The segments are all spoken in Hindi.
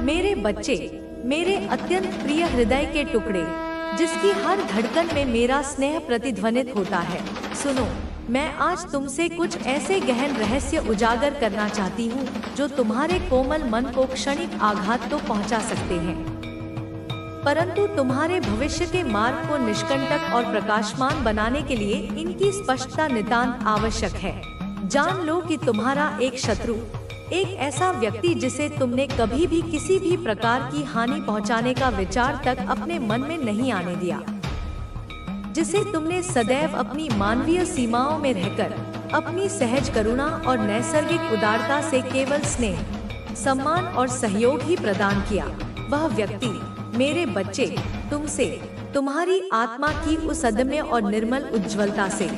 मेरे बच्चे, मेरे अत्यंत प्रिय हृदय के टुकड़े, जिसकी हर धड़कन में मेरा स्नेह प्रतिध्वनित होता है, सुनो। मैं आज तुमसे कुछ ऐसे गहन रहस्य उजागर करना चाहती हूँ जो तुम्हारे कोमल मन को क्षणिक आघात तो पहुँचा सकते हैं, परंतु तुम्हारे भविष्य के मार्ग को निष्कंटक और प्रकाशमान बनाने के लिए इनकी स्पष्टता नितांत आवश्यक है। जान लो कि तुम्हारा एक शत्रु, एक ऐसा व्यक्ति जिसे तुमने कभी भी किसी भी प्रकार की हानि पहुंचाने का विचार तक अपने मन में नहीं आने दिया, जिसे तुमने सदैव अपनी मानवीय सीमाओं में रहकर अपनी सहज करुणा और नैसर्गिक उदारता से केवल स्नेह, सम्मान और सहयोग ही प्रदान किया, वह व्यक्ति मेरे बच्चे तुमसे, तुम्हारी आत्मा की उस अदम्य और निर्मल उज्ज्वलता से,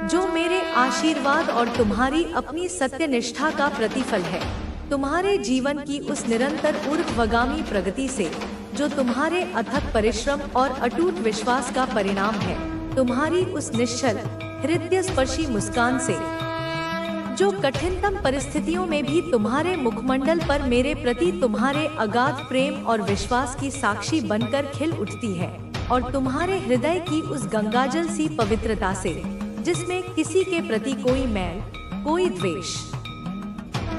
जो मेरे आशीर्वाद और तुम्हारी अपनी सत्यनिष्ठा का प्रतिफल है, तुम्हारे जीवन की उस निरंतर ऊर्ध्वगामी प्रगति से, जो तुम्हारे अथक परिश्रम और अटूट विश्वास का परिणाम है, तुम्हारी उस निश्चल हृदय स्पर्शी मुस्कान से, जो कठिनतम परिस्थितियों में भी तुम्हारे मुखमंडल पर मेरे प्रति तुम्हारे अगाध प्रेम और विश्वास की साक्षी बनकर खिल उठती है, और तुम्हारे हृदय की उस गंगाजल सी पवित्रता से, जिसमें किसी के प्रति कोई मैल, कोई द्वेष,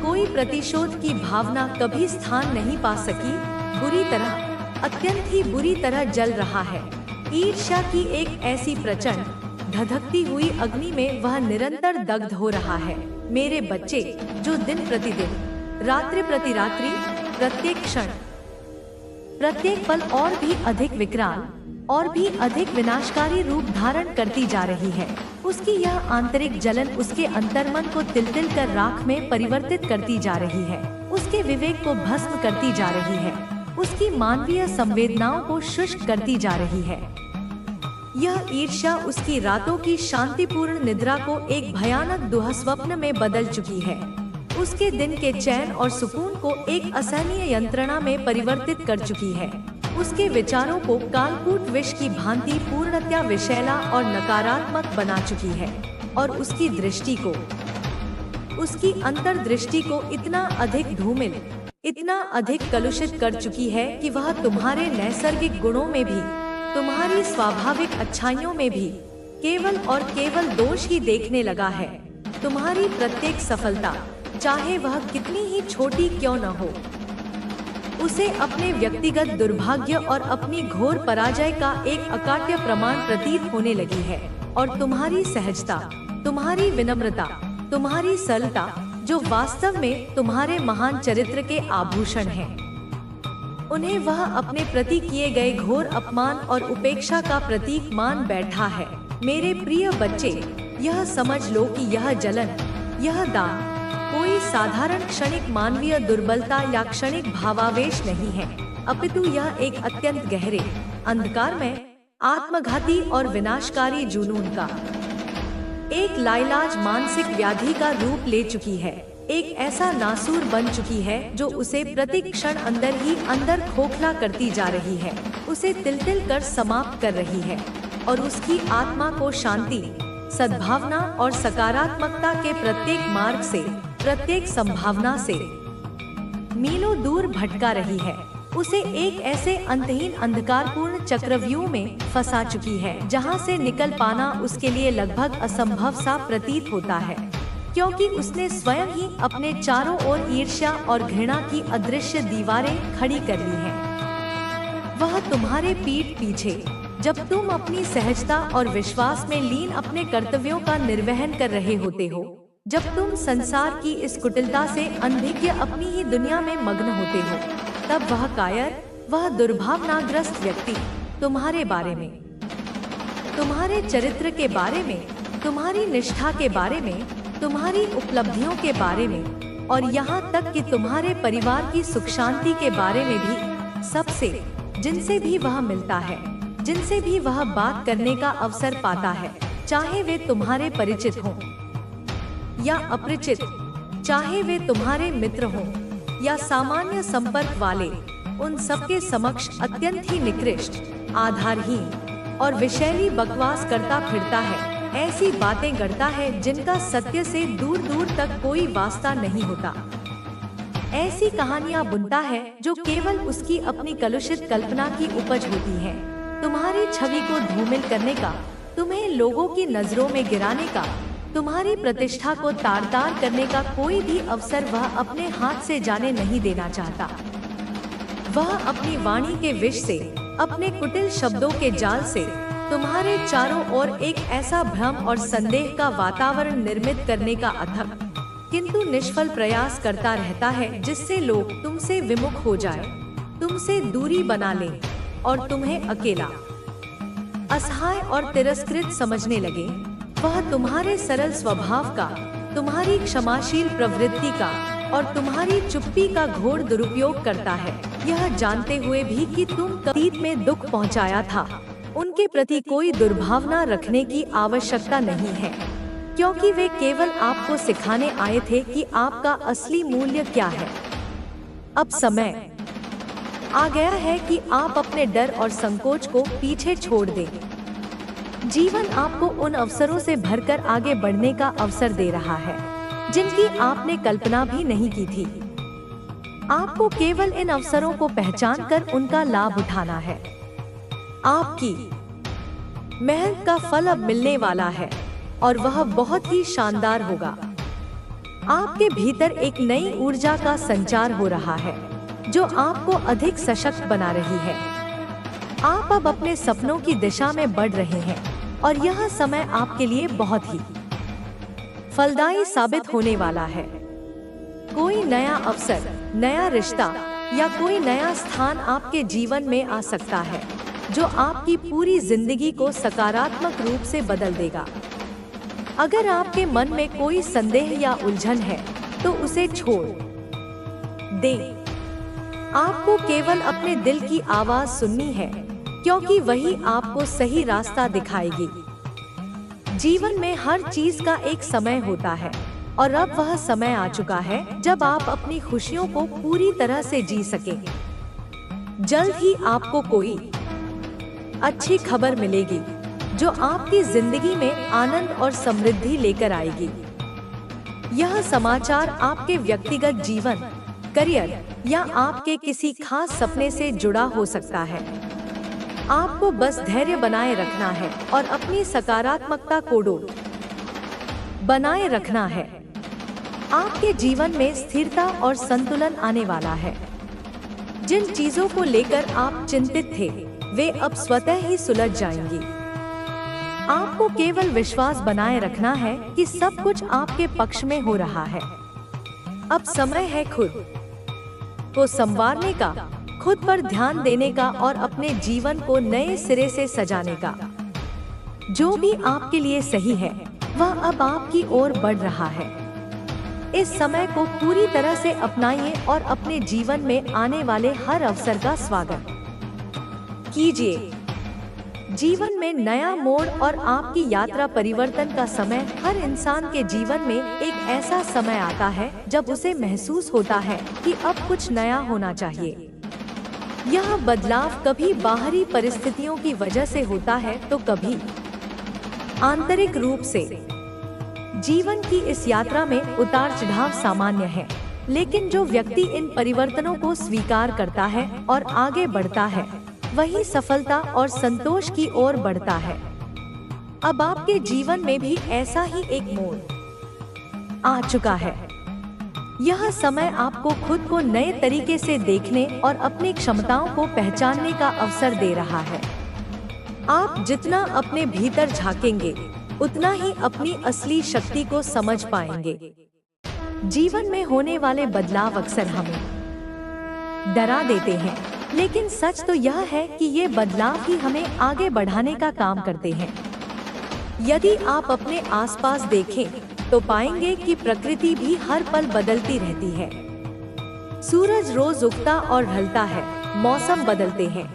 कोई प्रतिशोध की भावना कभी स्थान नहीं पा सकी, बुरी तरह, अत्यंत ही बुरी तरह जल रहा है। ईर्ष्या की एक ऐसी प्रचंड धधकती हुई अग्नि में वह निरंतर दग्ध हो रहा है। मेरे बच्चे, जो दिन प्रतिदिन, रात्रि प्रति रात्रि, प्रत्येक क्षण, प्रत्येक पल और भी अधिक विकराल और भी अधिक विनाशकारी रूप धारण करती जा रही है, उसकी यह आंतरिक जलन उसके अंतर्मन को तिल-तिल कर राख में परिवर्तित करती जा रही है, उसके विवेक को भस्म करती जा रही है, उसकी मानवीय संवेदनाओं को शुष्क करती जा रही है। यह ईर्ष्या उसकी रातों की शांतिपूर्ण निद्रा को एक भयानक दुःस्वप्न में बदल चुकी है, उसके दिन के चैन और सुकून को एक असहनीय यंत्रणा में परिवर्तित कर चुकी है, उसके विचारों को कालकूट विष की भांति पूर्णतया विषैला और नकारात्मक बना चुकी है, और उसकी दृष्टि को, उसकी अंतर्दृष्टि को इतना अधिक धूमिल, इतना अधिक कलुषित कर चुकी है कि वह तुम्हारे नैसर्गिक गुणों में भी, तुम्हारी स्वाभाविक अच्छाइयों में भी केवल और केवल दोष ही देखने लगा है। तुम्हारी प्रत्येक सफलता, चाहे वह कितनी ही छोटी क्यों न हो, उसे अपने व्यक्तिगत दुर्भाग्य और अपनी घोर पराजय का एक अकाट्य प्रमाण प्रतीत होने लगी है, और तुम्हारी सहजता, तुम्हारी विनम्रता, तुम्हारी सरलता, जो वास्तव में तुम्हारे महान चरित्र के आभूषण हैं, उन्हें वह अपने प्रति किए गए घोर अपमान और उपेक्षा का प्रतीक मान बैठा है। मेरे प्रिय बच्चे, यह समझ लो कि यह जलन, यह दान कोई साधारण क्षणिक मानवीय दुर्बलता या क्षणिक भावावेश नहीं है, अपितु यह एक अत्यंत गहरे, अंधकारमय, आत्मघाती और विनाशकारी जुनून का एक लाइलाज मानसिक व्याधि का रूप ले चुकी है, एक ऐसा नासूर बन चुकी है जो उसे प्रति क्षण अंदर ही अंदर खोखला करती जा रही है, उसे तिल-तिल कर समाप्त कर रही है, और उसकी आत्मा को शांति, सद्भावना और सकारात्मकता के प्रत्येक मार्ग से, प्रत्येक संभावना से मीलों दूर भटका रही है, उसे एक ऐसे अंतहीन अंधकारपूर्ण चक्रव्यूह में फंसा चुकी है, जहां से निकल पाना उसके लिए लगभग असंभव सा प्रतीत होता है, क्योंकि उसने स्वयं ही अपने चारों ओर ईर्ष्या और घृणा की अदृश्य दीवारें खड़ी कर ली हैं। वह तुम्हारे पीठ पीछे, जब तुम अपनी सहजता और विश्वास में लीन अपने कर्तव्यों का निर्वहन कर रहे होते हो, जब तुम संसार की इस कुटिलता से अनभिज्ञ अपनी ही दुनिया में मग्न होते हो, तब वह कायर, वह दुर्भावनाग्रस्त व्यक्ति तुम्हारे बारे में, तुम्हारे चरित्र के बारे में, तुम्हारी निष्ठा के बारे में, तुम्हारी उपलब्धियों के बारे में, और यहाँ तक कि तुम्हारे परिवार की सुख शांति के बारे में भी, सबसे, जिनसे भी वह मिलता है, जिनसे भी वह बात करने का अवसर पाता है, चाहे वे तुम्हारे परिचित हों या अपरिचित, चाहे वे तुम्हारे मित्र हों या सामान्य संपर्क वाले, उन सबके समक्ष अत्यंत ही निकृष्ट, आधारहीन और विषैली बकवास करता फिरता है, ऐसी बातें गढ़ता है जिनका सत्य से दूर दूर तक कोई वास्ता नहीं होता। ऐसी कहानियाँ बुनता है जो केवल उसकी अपनी कलुषित कल्पना की उपज होती है। तुम्हारी छवि को धूमिल करने का, तुम्हें लोगों की नजरों में गिराने का, तुम्हारी प्रतिष्ठा को तार-तार करने का कोई भी अवसर वह अपने हाथ से जाने नहीं देना चाहता। वह अपनी वाणी के विष से, अपने कुटिल शब्दों के जाल से तुम्हारे चारों ओर एक ऐसा भ्रम और संदेह का वातावरण निर्मित करने का अथक किंतु निष्फल प्रयास करता रहता है, जिससे लोग तुमसे विमुख हो जाए, तुमसे दूरी बना लें और तुम्हें अकेला, असहाय और तिरस्कृत समझने लगे। वह तुम्हारे सरल स्वभाव का, तुम्हारी क्षमाशील प्रवृत्ति का और तुम्हारी चुप्पी का घोर दुरुपयोग करता है, यह जानते हुए भी कि तुम अतीत में दुख पहुंचाया था। उनके प्रति कोई दुर्भावना रखने की आवश्यकता नहीं है, क्योंकि वे केवल आपको सिखाने आए थे कि आपका असली मूल्य क्या है। अब समय आ गया है कि आप अपने डर और संकोच को पीछे छोड़ दें। जीवन आपको उन अवसरों से भरकर आगे बढ़ने का अवसर दे रहा है जिनकी आपने कल्पना भी नहीं की थी। आपको केवल इन अवसरों को पहचान कर उनका लाभ उठाना है। आपकी मेहनत का फल अब मिलने वाला है और वह बहुत ही शानदार होगा। आपके भीतर एक नई ऊर्जा का संचार हो रहा है जो आपको अधिक सशक्त बना रही है। आप अब अपने सपनों की दिशा में बढ़ रहे हैं और यह समय आपके लिए बहुत ही फलदायी साबित होने वाला है। कोई नया अवसर, नया रिश्ता या कोई नया स्थान आपके जीवन में आ सकता है जो आपकी पूरी जिंदगी को सकारात्मक रूप से बदल देगा। अगर आपके मन में कोई संदेह या उलझन है तो उसे छोड़ दें। आपको केवल अपने दिल की आवाज सुननी है, क्योंकि वही आपको सही रास्ता दिखाएगी। जीवन में हर चीज का एक समय होता है और अब वह समय आ चुका है जब आप अपनी खुशियों को पूरी तरह से जी सकें। जल्द ही आपको कोई अच्छी खबर मिलेगी जो आपकी जिंदगी में आनंद और समृद्धि लेकर आएगी। यह समाचार आपके व्यक्तिगत जीवन, करियर या आपके किसी खास सपने से जुड़ा हो सकता है। आपको बस धैर्य बनाए रखना है और अपनी सकारात्मकता को बनाए रखना है। आपके जीवन में स्थिरता और संतुलन आने वाला है। जिन चीजों को लेकर आप चिंतित थे वे अब स्वतः ही सुलझ जाएंगी। आपको केवल विश्वास बनाए रखना है कि सब कुछ आपके पक्ष में हो रहा है। अब समय है खुद को संवारने का, खुद पर ध्यान देने का और अपने जीवन को नए सिरे से सजाने का। जो भी आपके लिए सही है वह अब आपकी ओर बढ़ रहा है। इस समय को पूरी तरह से अपनाइए और अपने जीवन में आने वाले हर अवसर का स्वागत कीजिए। जीवन में नया मोड़ और आपकी यात्रा परिवर्तन का समय हर इंसान के जीवन में एक ऐसा समय आता है जब उसे महसूस होता है कि अब कुछ नया होना चाहिए। यह बदलाव कभी बाहरी परिस्थितियों की वजह से होता है तो कभी आंतरिक रूप से। जीवन की इस यात्रा में उतार चढ़ाव सामान्य है, लेकिन जो व्यक्ति इन परिवर्तनों को स्वीकार करता है और आगे बढ़ता है वही सफलता और संतोष की ओर बढ़ता है। अब आपके जीवन में भी ऐसा ही एक मोड़ आ चुका है। यह समय आपको खुद को नए तरीके से देखने और अपनी क्षमताओं को पहचानने का अवसर दे रहा है। आप जितना अपने भीतर झांकेंगे उतना ही अपनी असली शक्ति को समझ पाएंगे। जीवन में होने वाले बदलाव अक्सर हमें डरा देते हैं, लेकिन सच तो यह है कि ये बदलाव ही हमें आगे बढ़ाने का काम करते हैं। यदि आप अपने आसपास देखें तो पाएंगे कि प्रकृति भी हर पल बदलती रहती है। सूरज रोज उगता और ढलता है, मौसम बदलते हैं,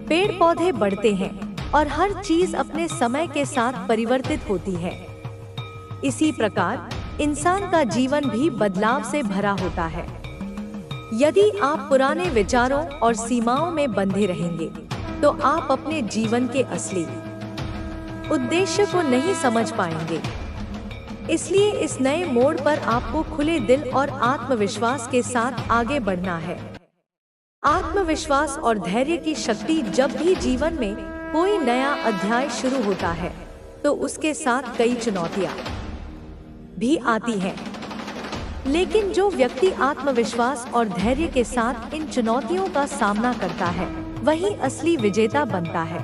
पेड़ पौधे बढ़ते हैं और हर चीज अपने समय के साथ परिवर्तित होती है। इसी प्रकार इंसान का जीवन भी बदलाव से भरा होता है। यदि आप पुराने विचारों और सीमाओं में बंधे रहेंगे तो आप अपने जीवन के असली उद्देश्य को नहीं समझ पाएंगे। इसलिए इस नए मोड़ पर आपको खुले दिल और आत्मविश्वास के साथ आगे बढ़ना है। आत्मविश्वास और धैर्य की शक्ति, जब भी जीवन में कोई नया अध्याय शुरू होता है तो उसके साथ कई चुनौतियां भी आती हैं। लेकिन जो व्यक्ति आत्मविश्वास और धैर्य के साथ इन चुनौतियों का सामना करता है, वही असली विजेता बनता है।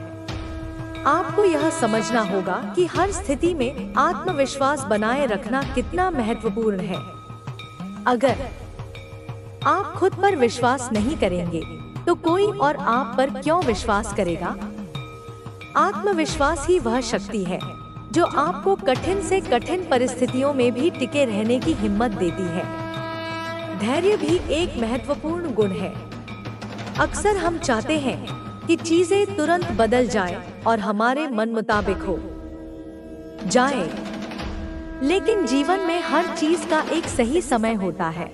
आपको यह समझना होगा कि हर स्थिति में आत्मविश्वास बनाए रखना कितना महत्वपूर्ण है। अगर आप खुद पर विश्वास नहीं करेंगे तो कोई और आप पर क्यों विश्वास करेगा? आत्मविश्वास ही वह शक्ति है जो आपको कठिन से कठिन परिस्थितियों में भी टिके रहने की हिम्मत देती है। धैर्य भी एक महत्वपूर्ण गुण है। अक्सर हम चाहते हैं कि चीजें तुरंत बदल जाएं और हमारे मन मुताबिक हो जाएं, लेकिन जीवन में हर चीज का एक सही समय होता है।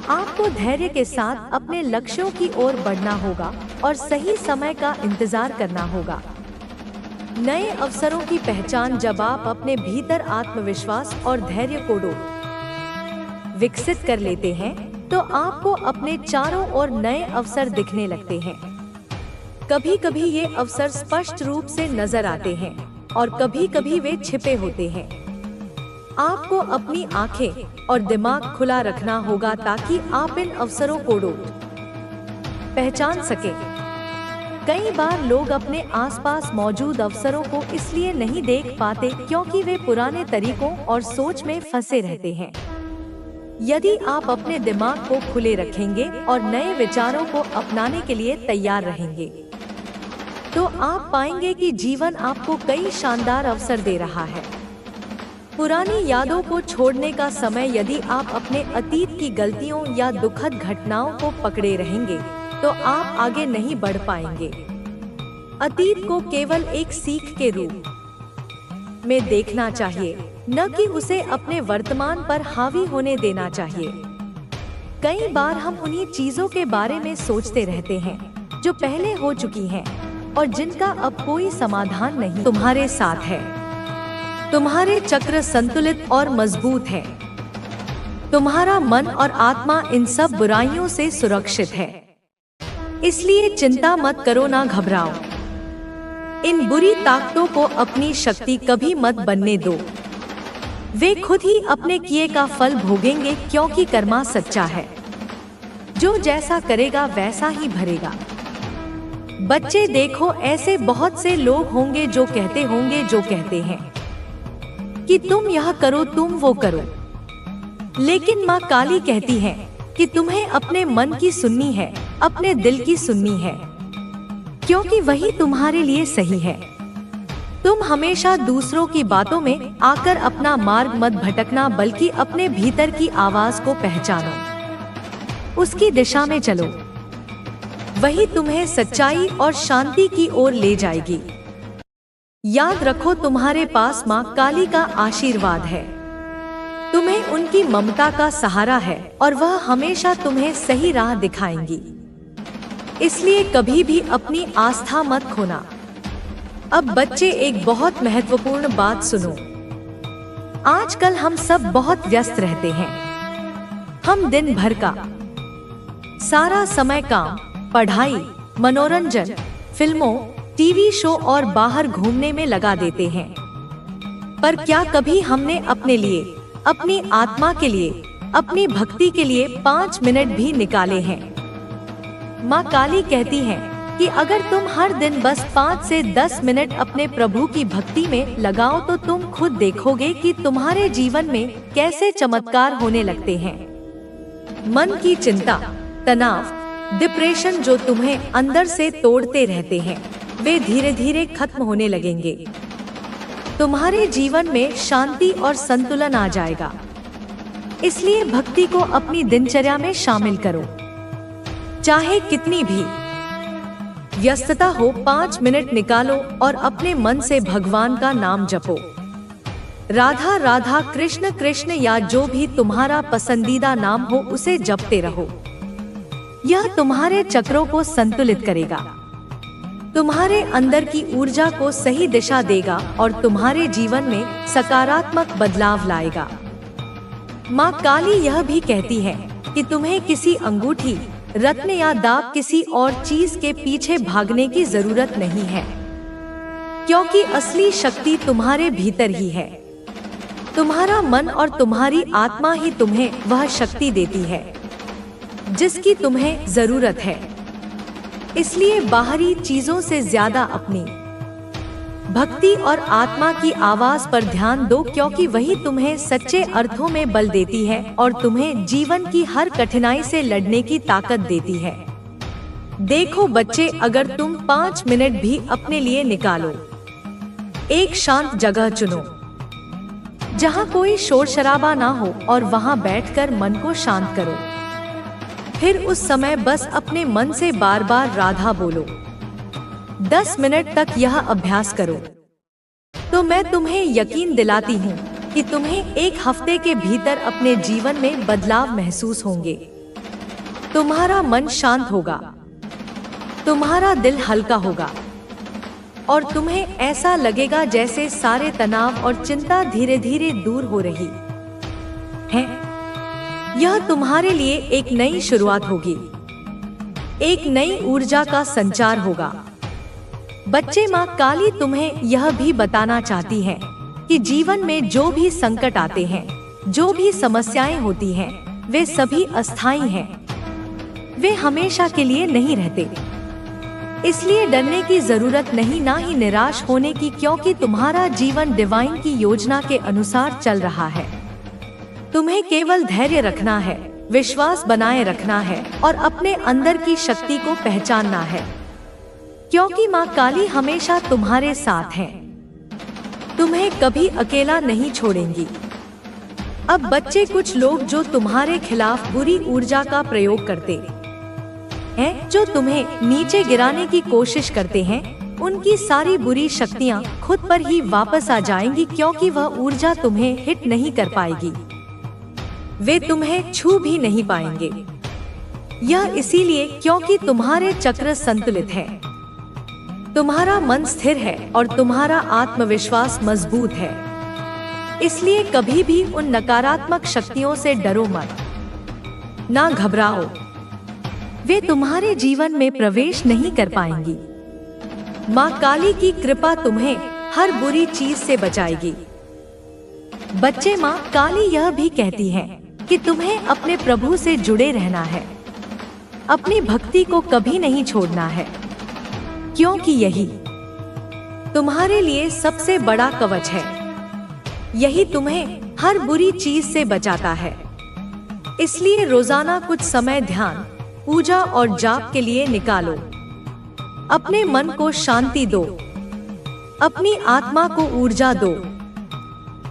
आपको धैर्य के साथ अपने लक्ष्यों की ओर बढ़ना होगा और सही समय का इंतजार करना होगा। नए अवसरों की पहचान, जब आप अपने भीतर आत्मविश्वास और धैर्य को विकसित कर लेते हैं तो आपको अपने चारों ओर नए अवसर दिखने लगते हैं। कभी कभी ये अवसर स्पष्ट रूप से नजर आते हैं और कभी कभी वे छिपे होते हैं। आपको अपनी आंखें और दिमाग खुला रखना होगा ताकि आप इन अवसरों को पहचान सकें। कई बार लोग अपने आसपास मौजूद अवसरों को इसलिए नहीं देख पाते क्योंकि वे पुराने तरीकों और सोच में फंसे रहते हैं। यदि आप अपने दिमाग को खुले रखेंगे और नए विचारों को अपनाने के लिए तैयार रहेंगे, तो आप पाएंगे कि जीवन आपको कई शानदार अवसर दे रहा है। पुरानी यादों को छोड़ने का समय, यदि आप अपने अतीत की गलतियों या दुखद घटनाओं को पकड़े रहेंगे तो आप आगे नहीं बढ़ पाएंगे। अतीत को केवल एक सीख के रूप में देखना चाहिए, न कि उसे अपने वर्तमान पर हावी होने देना चाहिए। कई बार हम उन्हीं चीजों के बारे में सोचते रहते हैं जो पहले हो चुकी हैं और जिनका अब कोई समाधान नहीं तुम्हारे साथ है। तुम्हारे चक्र संतुलित और मजबूत है। तुम्हारा मन और आत्मा इन सब बुराइयों से सुरक्षित है। इसलिए चिंता मत करो, ना घबराओ। इन बुरी ताकतों को अपनी शक्ति कभी मत बनने दो। वे खुद ही अपने किए का फल भोगेंगे, क्योंकि कर्मा सच्चा है। जो जैसा करेगा वैसा ही भरेगा। बच्चे देखो, ऐसे बहुत से लोग होंगे जो कहते हैं कि तुम यह करो, तुम वो करो, लेकिन माँ काली कहती है कि तुम्हें अपने मन की सुननी है, अपने दिल की सुननी है, क्योंकि वही तुम्हारे लिए सही है। तुम हमेशा दूसरों की बातों में आकर अपना मार्ग मत भटकना, बल्कि अपने भीतर की आवाज को पहचानो, उसकी दिशा में चलो। वही तुम्हें सच्चाई और शांति की ओर ले जाएगी। याद रखो, तुम्हारे पास माँ काली का आशीर्वाद है। तुम्हें उनकी ममता का सहारा है और वह हमेशा तुम्हें सही राह दिखाएंगी। इसलिए कभी भी अपनी आस्था मत खोना। अब बच्चे, एक बहुत महत्वपूर्ण बात सुनो। आजकल हम सब बहुत व्यस्त रहते हैं। हम दिन भर का सारा समय काम, पढ़ाई, मनोरंजन, फिल्मों, टीवी शो और बाहर घूमने में लगा देते हैं। पर क्या कभी हमने अपने लिए, अपनी आत्मा के लिए, अपनी भक्ति के लिए 5 मिनट भी निकाले हैं? माँ काली कहती है कि अगर तुम हर दिन बस 5 से 10 मिनट अपने प्रभु की भक्ति में लगाओ तो तुम खुद देखोगे कि तुम्हारे जीवन में कैसे चमत्कार होने लगते हैं। मन की चिंता, तनाव, डिप्रेशन जो तुम्हें अंदर से तोड़ते रहते हैं, वे धीरे धीरे खत्म होने लगेंगे। तुम्हारे जीवन में शांति और संतुलन आ जाएगा। इसलिए भक्ति को अपनी दिनचर्या में शामिल करो। चाहे कितनी भी व्यस्तता हो, 5 मिनट निकालो और अपने मन से भगवान का नाम जपो। राधा राधा, कृष्ण कृष्ण, या जो भी तुम्हारा पसंदीदा नाम हो उसे जपते रहो। यह तुम्हारे चक्रों को संतुलित करेगा। तुम्हारे अंदर की ऊर्जा को सही दिशा देगा और तुम्हारे जीवन में सकारात्मक बदलाव लाएगा। माँ काली यह भी कहती है कि तुम्हें किसी अंगूठी, रत्न या दाब किसी और चीज के पीछे भागने की जरूरत नहीं है, क्योंकि असली शक्ति तुम्हारे भीतर ही है। तुम्हारा मन और तुम्हारी आत्मा ही तुम्हें वह शक्ति देती है जिसकी तुम्हें जरूरत है। इसलिए बाहरी चीजों से ज्यादा अपनी भक्ति और आत्मा की आवाज पर ध्यान दो, क्योंकि वही तुम्हें सच्चे अर्थों में बल देती है और तुम्हें जीवन की हर कठिनाई से लड़ने की ताकत देती है। देखो बच्चे, अगर तुम 5 मिनट भी अपने लिए निकालो, एक शांत जगह चुनो जहाँ कोई शोर शराबा ना हो और वहाँ बैठकर मन को शांत करो। फिर उस समय बस अपने मन से बार बार राधा बोलो। 10 मिनट तक यह अभ्यास करो तो मैं तुम्हें यकीन दिलाती हूँ कि तुम्हें 1 हफ्ते के भीतर अपने जीवन में बदलाव महसूस होंगे। तुम्हारा मन शांत होगा, तुम्हारा दिल हल्का होगा और तुम्हें ऐसा लगेगा जैसे सारे तनाव और चिंता धीरे धीरे दूर हो रही है। यह तुम्हारे लिए एक नई शुरुआत होगी, एक नई ऊर्जा का संचार होगा। बच्चे, माँ काली तुम्हें यह भी बताना चाहती है कि जीवन में जो भी संकट आते हैं, जो भी समस्याएं होती हैं, वे सभी अस्थायी हैं। वे हमेशा के लिए नहीं रहते। इसलिए डरने की जरूरत नहीं, ना ही निराश होने की, क्योंकि तुम्हारा जीवन डिवाइन की योजना के अनुसार चल रहा है। तुम्हें केवल धैर्य रखना है, विश्वास बनाए रखना है और अपने अंदर की शक्ति को पहचानना है, क्योंकि माँ काली हमेशा तुम्हारे साथ है। तुम्हें कभी अकेला नहीं छोड़ेंगी। अब बच्चे, कुछ लोग जो तुम्हारे खिलाफ बुरी ऊर्जा का प्रयोग करते हैं, जो तुम्हें नीचे गिराने की कोशिश करते हैं, उनकी सारी बुरी शक्तियाँ खुद पर ही वापस आ जाएंगी, क्योंकि वह ऊर्जा तुम्हें हिट नहीं कर पाएगी। वे तुम्हें छू भी नहीं पाएंगे। यह इसीलिए क्योंकि तुम्हारे चक्र संतुलित है, तुम्हारा मन स्थिर है और तुम्हारा आत्मविश्वास मजबूत है। इसलिए कभी भी उन नकारात्मक शक्तियों से डरो मत, ना घबराओ। वे तुम्हारे जीवन में प्रवेश नहीं कर पाएंगी। माँ काली की कृपा तुम्हें हर बुरी चीज से बचाएगी। बच्चे, माँ काली यह भी कहती है कि तुम्हें अपने प्रभु से जुड़े रहना है, अपनी भक्ति को कभी नहीं छोड़ना है, क्योंकि यही तुम्हारे लिए सबसे बड़ा कवच है। यही तुम्हें हर बुरी चीज से बचाता है। इसलिए रोजाना कुछ समय ध्यान, पूजा और जाप के लिए निकालो। अपने मन को शांति दो, अपनी आत्मा को ऊर्जा दो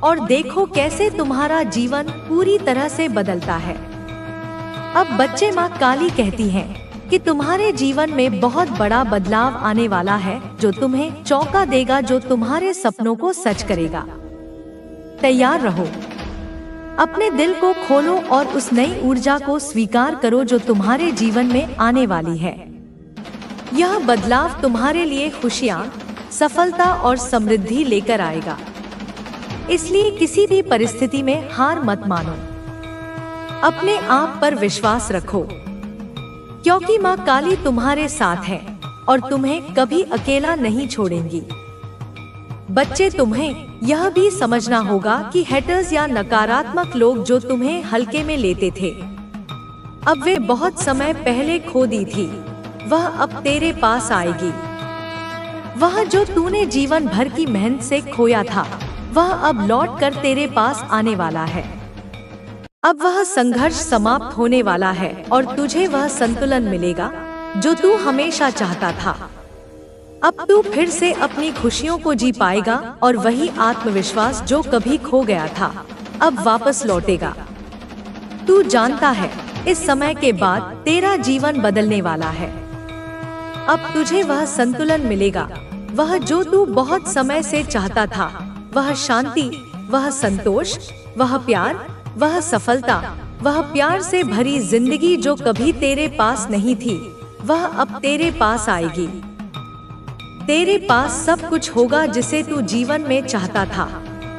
और देखो कैसे तुम्हारा जीवन पूरी तरह से बदलता है। अब बच्चे, माँ काली कहती हैं कि तुम्हारे जीवन में बहुत बड़ा बदलाव आने वाला है, जो तुम्हें चौंका देगा, जो तुम्हारे सपनों को सच करेगा। तैयार रहो, अपने दिल को खोलो और उस नई ऊर्जा को स्वीकार करो जो तुम्हारे जीवन में आने वाली है। यह बदलाव तुम्हारे लिए खुशियाँ, सफलता और समृद्धि लेकर आएगा। इसलिए किसी भी परिस्थिति में हार मत मानो, अपने आप पर विश्वास रखो, क्योंकि माँ काली तुम्हारे साथ है और तुम्हें कभी अकेला नहीं छोड़ेंगी। बच्चे, तुम्हें यह भी समझना होगा कि हेटर्स या नकारात्मक लोग जो तुम्हें हल्के में लेते थे, अब वे बहुत समय पहले खो दी थी, वह अब तेरे पास आएगी। वह जो तूने जीवन भर की मेहनत से खोया था, वह अब लौट कर तेरे पास आने वाला है। अब वह संघर्ष समाप्त होने वाला है और तुझे वह संतुलन मिलेगा जो तू हमेशा चाहता था। अब तू फिर से अपनी खुशियों को जी पाएगा और वही आत्मविश्वास जो कभी खो गया था, अब वापस लौटेगा। तू जानता है, इस समय के बाद तेरा जीवन बदलने वाला है। अब तुझे वह संतुलन मिलेगा, वह जो तू बहुत समय से चाहता था, वह शांति, वह संतोष, वह प्यार, वह सफलता, वह प्यार से भरी जिंदगी जो कभी तेरे पास नहीं थी, वह अब तेरे पास आएगी। तेरे पास सब कुछ होगा जिसे तू जीवन में चाहता था,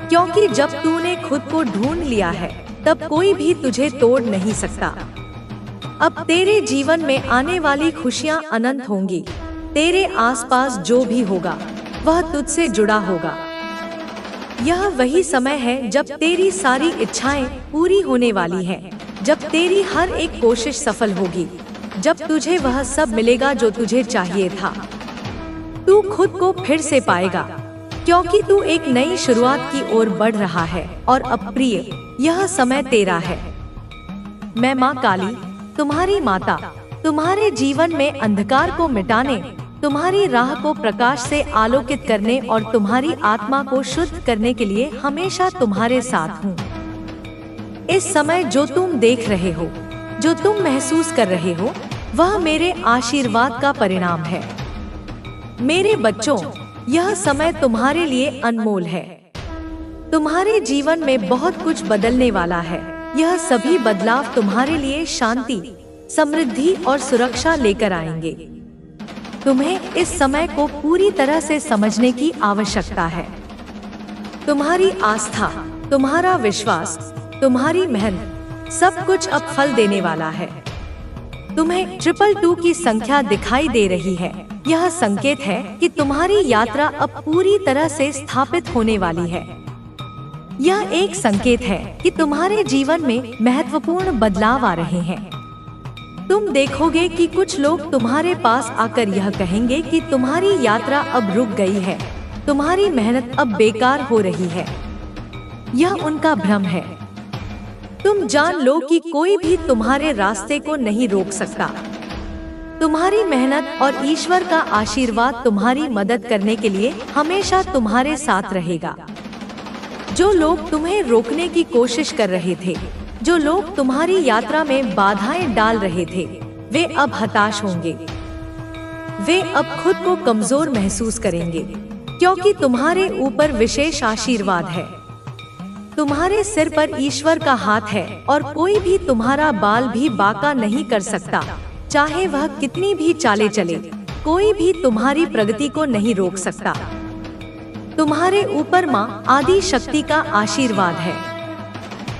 क्योंकि जब तूने खुद को ढूंढ लिया है तब कोई भी तुझे तोड़ नहीं सकता। अब तेरे जीवन में आने वाली खुशियां अनंत होंगी। तेरे आसपास जो भी होगा वह तुझसे जुड़ा होगा। यह वही समय है जब तेरी सारी इच्छाएं पूरी होने वाली हैं, जब तेरी हर एक कोशिश सफल होगी, जब तुझे वह सब मिलेगा जो तुझे चाहिए था। तू खुद को फिर से पाएगा, क्योंकि तू एक नई शुरुआत की ओर बढ़ रहा है। और अब प्रिय, यह समय तेरा है। मैं माँ काली, तुम्हारी माता, तुम्हारे जीवन में अंधकार को मिटाने, तुम्हारी राह को प्रकाश से आलोकित करने और तुम्हारी आत्मा को शुद्ध करने के लिए हमेशा तुम्हारे साथ हूँ। इस समय जो तुम देख रहे हो, जो तुम महसूस कर रहे हो, वह मेरे आशीर्वाद का परिणाम है। मेरे बच्चों, यह समय तुम्हारे लिए अनमोल है। तुम्हारे जीवन में बहुत कुछ बदलने वाला है। यह सभी बदलाव तुम्हारे लिए शांति, समृद्धि और सुरक्षा लेकर आएंगे। तुम्हें इस समय को पूरी तरह से समझने की आवश्यकता है। तुम्हारी आस्था, तुम्हारा विश्वास, तुम्हारी मेहनत, सब कुछ अब फल देने वाला है। तुम्हें 222 की संख्या दिखाई दे रही है। यह संकेत है कि तुम्हारी यात्रा अब पूरी तरह से स्थापित होने वाली है। यह एक संकेत है कि तुम्हारे जीवन में महत्वपूर्ण बदलाव आ रहे हैं। तुम देखोगे कि कुछ लोग तुम्हारे पास आकर यह कहेंगे कि तुम्हारी यात्रा अब रुक गई है, तुम्हारी मेहनत अब बेकार हो रही है। यह उनका भ्रम है। तुम जान लो कि कोई भी तुम्हारे रास्ते को नहीं रोक सकता। तुम्हारी मेहनत और ईश्वर का आशीर्वाद तुम्हारी मदद करने के लिए हमेशा तुम्हारे साथ रहेगा। जो लोग तुम्हें रोकने की कोशिश कर रहे थे, जो लोग तुम्हारी यात्रा में बाधाएं डाल रहे थे, वे अब हताश होंगे। वे अब खुद को कमजोर महसूस करेंगे, क्योंकि तुम्हारे ऊपर विशेष आशीर्वाद है। तुम्हारे सिर पर ईश्वर का हाथ है और कोई भी तुम्हारा बाल भी बांका नहीं कर सकता। चाहे वह कितनी भी चालें चले, कोई भी तुम्हारी प्रगति को नहीं रोक सकता। तुम्हारे ऊपर माँ आदि शक्ति का आशीर्वाद है।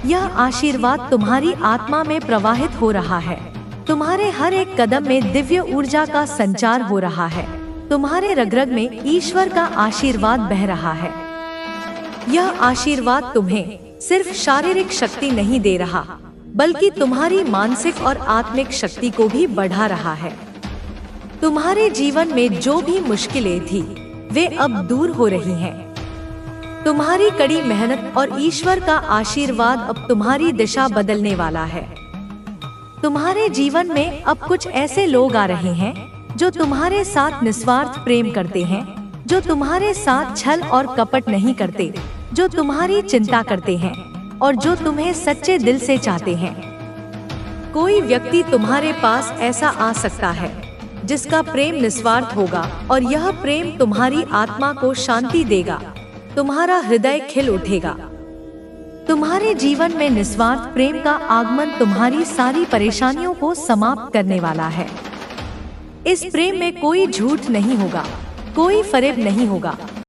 यह आशीर्वाद तुम्हारी आत्मा में प्रवाहित हो रहा है। तुम्हारे हर एक कदम में दिव्य ऊर्जा का संचार हो रहा है। तुम्हारे रग-रग में ईश्वर का आशीर्वाद बह रहा है। यह आशीर्वाद तुम्हें सिर्फ शारीरिक शक्ति नहीं दे रहा, बल्कि तुम्हारी मानसिक और आत्मिक शक्ति को भी बढ़ा रहा है। तुम्हारे जीवन में जो भी मुश्किलें थी, वे अब दूर हो रही हैं। तुम्हारी कड़ी मेहनत और ईश्वर का आशीर्वाद अब तुम्हारी दिशा बदलने वाला है। तुम्हारे जीवन में अब कुछ ऐसे लोग आ रहे हैं जो तुम्हारे साथ निस्वार्थ प्रेम करते हैं, जो तुम्हारे साथ छल और कपट नहीं करते, जो तुम्हारी चिंता करते हैं और जो तुम्हें सच्चे दिल से चाहते हैं। कोई व्यक्ति तुम्हारे पास ऐसा आ सकता है जिसका प्रेम निस्वार्थ होगा और यह प्रेम तुम्हारी आत्मा को शांति देगा। तुम्हारा हृदय खिल उठेगा। तुम्हारे जीवन में निस्वार्थ प्रेम का आगमन तुम्हारी सारी परेशानियों को समाप्त करने वाला है। इस प्रेम में कोई झूठ नहीं होगा, कोई फरेब नहीं होगा,